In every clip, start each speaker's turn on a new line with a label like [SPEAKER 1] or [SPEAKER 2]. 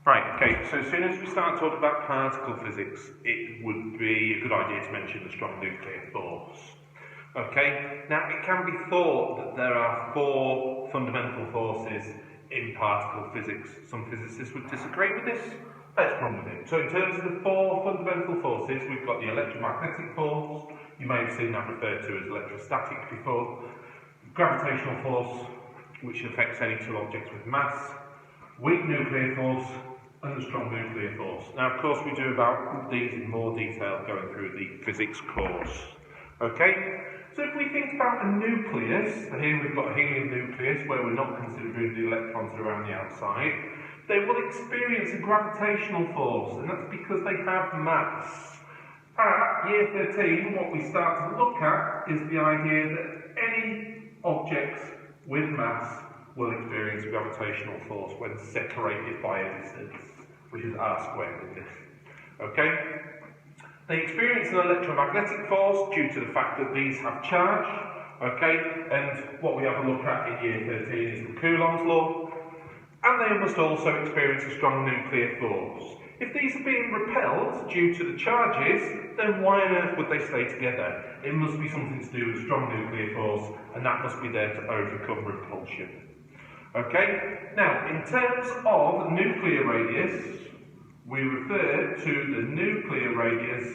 [SPEAKER 1] Right, okay, so as soon as we start talking about particle physics, it would be a good idea to mention the strong nuclear force. Okay, now it can be thought that there are four fundamental forces in particle physics. Some physicists would disagree with this. Let's run with it. So in terms of the four fundamental forces, we've got the electromagnetic force. You may have seen that referred to as electrostatic before. Gravitational force, which affects any two objects with mass. Weak nuclear force, and the strong nuclear force. Now, of course, we do about these in more detail going through the physics course. Okay? So if we think about a nucleus, here we've got a helium nucleus where we're not considering the electrons around the outside, they will experience a gravitational force, and that's because they have mass. At year 13, what we start to look at is the idea that any objects with mass will experience a gravitational force when separated by a distance, which is r squared in this. Okay? They experience an electromagnetic force due to the fact that these have charge. Okay? And what we have a look at in year 13 is the Coulomb's law. And they must also experience a strong nuclear force. If these are being repelled due to the charges, then why on earth would they stay together? It must be something to do with a strong nuclear force, and that must be there to overcome repulsion. Okay, now in terms of nuclear radius, we refer to the nuclear radius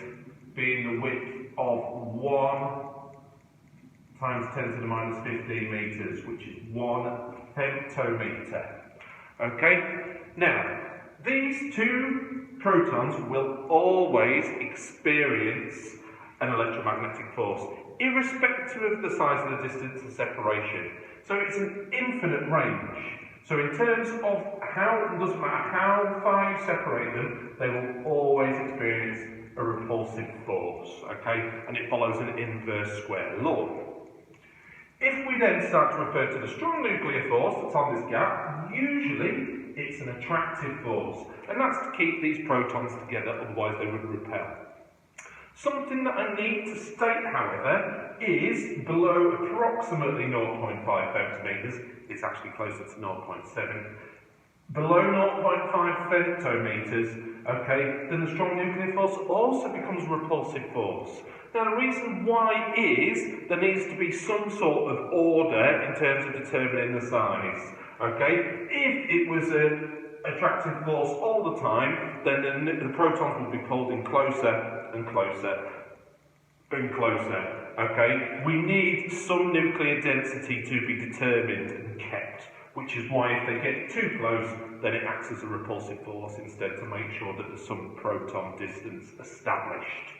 [SPEAKER 1] being the width of 1 times 10 to the minus 15 metres, which is 1 femtometre. Okay, now these two protons will always experience an electromagnetic force, irrespective of the size of the distance of separation. So it's an infinite range. So in terms of it doesn't matter how far you separate them, they will always experience a repulsive force, okay? And it follows an inverse square law. If we then start to refer to the strong nuclear force that's on this gap, usually it's an attractive force, and that's to keep these protons together, otherwise they would repel. Something that I need to state, however, is below approximately 0.5 femtometers, it's actually closer to 0.7, below 0.5 femtometers, okay, then the strong nuclear force also becomes a repulsive force. Now the reason why is there needs to be some sort of order in terms of determining the size, okay? If it was an attractive force all the time, then the protons would be pulled in closer and closer and closer, okay? We need some nuclear density to be determined and kept, which is why if they get too close, then it acts as a repulsive force instead to make sure that there's some proton distance established.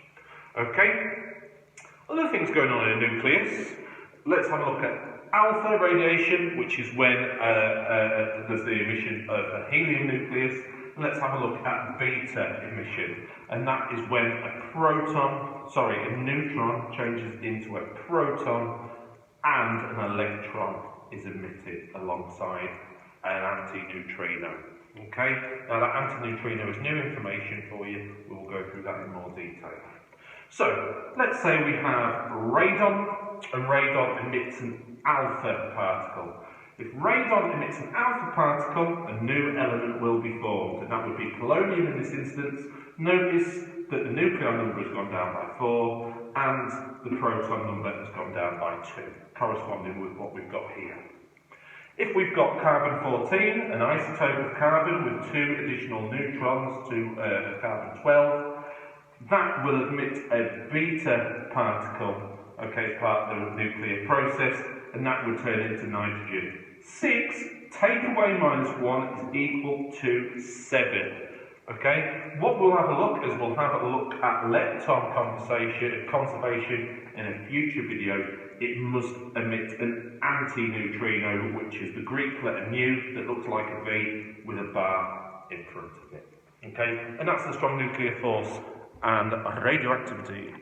[SPEAKER 1] Okay? Other things going on in a nucleus. Let's have a look at alpha radiation, which is when there's the emission of a helium nucleus. And let's have a look at beta emission, and that is when a neutron changes into a proton and an electron is emitted alongside an antineutrino. Okay? Now that antineutrino is new information for you. We will go through that in more detail. So, let's say we have radon, and radon emits an alpha particle. If radon emits an alpha particle, a new element will be formed, and that would be polonium in this instance. Notice that the nucleon number has gone down by 4, and the proton number has gone down by 2, corresponding with what we've got here. If we've got carbon-14, an isotope of carbon with 2 additional neutrons to carbon-12, that will emit a beta particle, okay, as part of the nuclear process, and that would turn into nitrogen. 6 take away minus 1 is equal to 7. Okay, what we'll have a look is we'll have a look at lepton conservation in a future video. It must emit an antineutrino, which is the Greek letter mu that looks like a V with a bar in front of it. Okay, and that's the strong nuclear force and radioactivity.